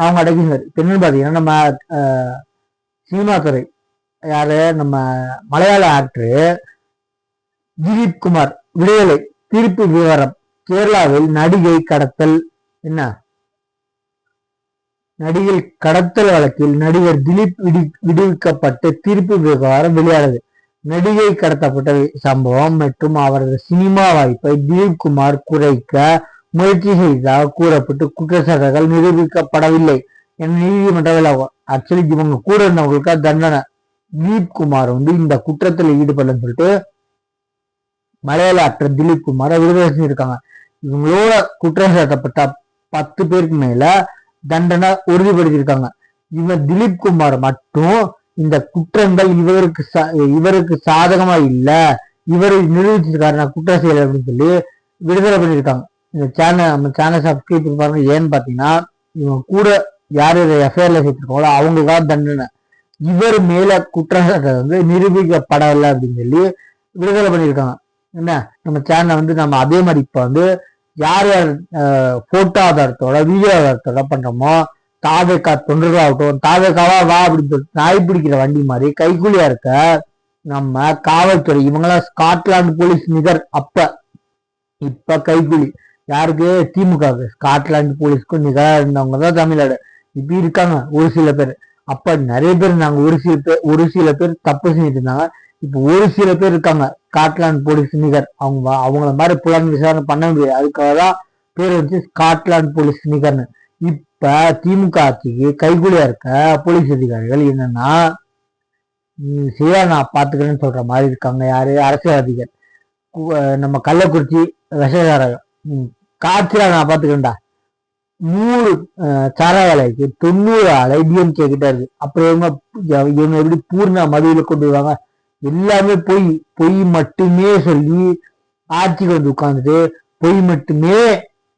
அவங்க அடக்கினார். இப்ப என்னன்னு பாத்தீங்கன்னா நம்ம சினிமா துறை யாரு, நம்ம மலையாள ஆக்டரு திலீப் குமார் விடுதலை தீர்ப்பு விவரம். கேரளாவில் நடிகை கடத்தல் என்ன நடிகை கடத்தல் வழக்கில் நடிகர் திலீப் விடுவிக்கப்பட்டு தீர்ப்பு விவகாரம் வெளியானது. நடிகை கடத்தப்பட்ட சம்பவம் மற்றும் அவரது சினிமா வாய்ப்பை திலீப் குமார் குறைக்க முயற்சி செய்ததாக கூறப்பட்டு குற்றச்சாட்டுகள் நிரூபிக்கப்படவில்லை என நீதிமன்ற விளக்கம். ஆக்சுவலி இவங்க கூட இருந்தவங்களுக்கு தண்டனை. திலீப் குமார் இந்த குற்றத்தில் ஈடுபடலன்னு சொல்லிட்டு மலையாள ஆக்டர் திலீப் குமாரை விடுதலை செஞ்சிருக்காங்க. இவங்களோட குற்றம் சாட்டப்பட்ட 10 பேருக்கு மேல தண்டனை உறுதிப்படுத்தியிருக்காங்க. இவன் திலீப் குமார் மட்டும் இந்த குற்றங்கள் இவருக்கு சாதகமா இல்ல, இவரை நிரூபிச்சிருக்காரு நான் குற்றம் செய்யல அப்படின்னு சொல்லி விடுதலை பண்ணியிருக்காங்க. இந்த நம்ம சேனல் சப்ஸ்கிரைப் பண்ணி பாருங்க. ஏன்னு பாத்தீங்கன்னா இவங்க கூட யாரு எஃப்ஐஆர்ல சேர்த்திருக்காங்களோ அவங்களுக்காக தண்டனை. இவர் மேல குற்றச்சாட்டை நிரூபிக்கப்படவில்லை அப்படின்னு சொல்லி விடுதலை பண்ணியிருக்காங்க. என்ன நம்ம சேனலை நம்ம அதே மாதிரி இப்ப யார் யார் போட்டோ ஆதாரத்தோட வீடியோ ஆதாரத்தோட பண்றோமோ தாவேக்கா தொண்டர்களாகட்டும், தாவேக்காவா வா அப்படின்னு சொல்லிட்டு நாய் பிடிக்கிற வண்டி மாதிரி கைக்கூலியா இருக்க நம்ம காவல்துறை இவங்கெல்லாம் ஸ்காட்லாந்து போலீஸ் நிகர். இப்ப கைக்கூலி யாருக்கு, திமுக ஸ்காட்லாந்து போலீஸ்க்கும் நிகரா இருந்தவங்க தான் தமிழ்நாடு இப்ப இருக்காங்க ஒரு சில பேர். அப்ப நிறைய பேர் இருந்தாங்க, ஒரு சில பேர் தப்பு செஞ்சுட்டு இருந்தாங்க. இப்ப ஒரு சில பேர் இருக்காங்க ஸ்காட்லாந்து போலீஸ் நிகர். அவங்கள மாதிரி புலன் விசாரணை பண்ண முடியாது, அதுக்காக தான் பேர் வச்சு ஸ்காட்லாந்து போலீஸ் நிகர்னு. இப்ப திமுக ஆட்சிக்கு கைகூலியா இருக்க போலீஸ் அதிகாரிகள் என்னன்னா சரியா நான் பாத்துக்கிறேன்னு சொல்ற மாதிரி இருக்காங்க. யாரு, அரசியல்வாதிகள். நம்ம கள்ளக்குறிச்சி விஷசாரகம் காய்ச்சலா நான் பாத்துக்கிறேன்டா 100 சாராயாலைக்கு 90 ஆளை டிஎம்கே கிட்ட இருக்கு. அப்புறம் இவங்க எப்படி பூர்ண மதுவில கொண்டு வருவாங்க? எல்லாமே பொய் மட்டுமே சொல்லி ஆட்சிக்கு உட்கார்ந்துட்டு பொய் மட்டுமே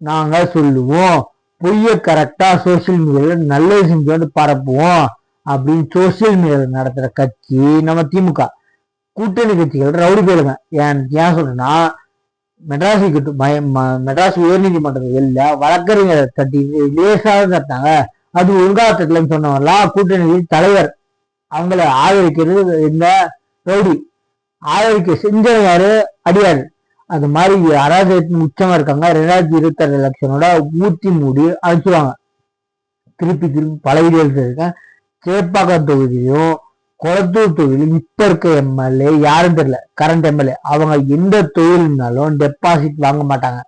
நாங்க சொல்லுவோம், பொய்ய கரெக்டா சோசியல் மீடியால நல்லது செஞ்சு பரப்புவோம் அப்படின்னு சோசியல் மீடியால நடத்துற கட்சி நம்ம திமுக. கூட்டணி கட்சிகள் ரவுடி போயிடுங்க. ஏன் சொல்றேன்னா மெட்ராஸ் உயர்நீதிமன்றத்தில் வெளில வழக்கறிஞரை தட்டி லேசாக தட்டாங்க, அது ஒழுங்கா தட்டலன்னு சொன்னவங்களாம் கூட்டணி தலைவர். அவங்கள ஆதரிக்கிறது இந்த ரவுடி, ஆதரிக்க செஞ்சவங்க யாரு, அடியாரு. அது மாதிரி அராஜகத்தின் உச்சமா இருக்காங்க. 2026 எலெக்ஷனோட ஊத்தி மூடி அழைச்சுவாங்க. திருப்பி பல வீடியோஸ் இருக்கேன். சேப்பாக்கம் தொகுதியும் கொளத்தூர் தொகுதியிலும் இப்ப இருக்க எம்எல்ஏ யாரும் தெரியல, கரண்ட் எம்எல்ஏ. அவங்க எந்த தொழில்னாலும் டெபாசிட் வாங்க மாட்டாங்க.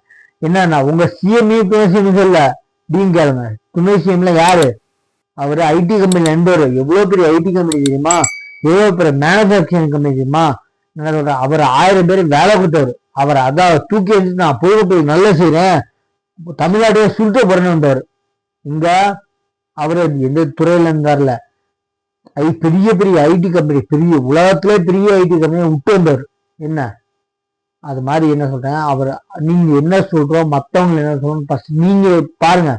என்னன்னா உங்க சிஎம்இ துணை சிஎம் சொல்ல டீன் கேளுங்க. துணை சிஎம்ல யாரு, அவரு ஐடி கம்பெனி நண்பர். எவ்வளவு பெரிய ஐடி கம்பெனி தெரியுமா, எவ்வளவு பெரிய மேனுபேக்சரிங் கம்பெனி தெரியுமா. அவர் 1000 பேர் வேலை கொடுத்தவர். அவர் அதான் தூக்கி வச்சுட்டு நான் போய் நல்லா செய்யறேன், தமிழ்நாட்டையே சுருட்ட போறேன்னு. இங்க அவரு எந்த துறையில இருந்தார்ல, பெரிய பெரிய ஐடி கம்பெனி, பெரிய உலகத்திலே பெரிய ஐடி கம்பெனி விட்டு வந்தவர். என்ன அது மாதிரி என்ன சொல்றேன், அவர் நீங்க என்ன சொல்றோம், மத்தவங்க என்ன சொல்றோம் ஃபர்ஸ்ட் நீங்க பாருங்க,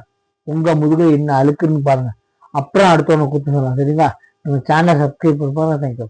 உங்க முதுகு என்ன அழுக்குன்னு பாருங்க, அப்புறம் அடுத்தவங்க கூத்து சொல்லலாம். சரிங்களா? நம்ம சேனலை சப்ஸ்கிரைப் பண்ணுங்க. தேங்க்யூ.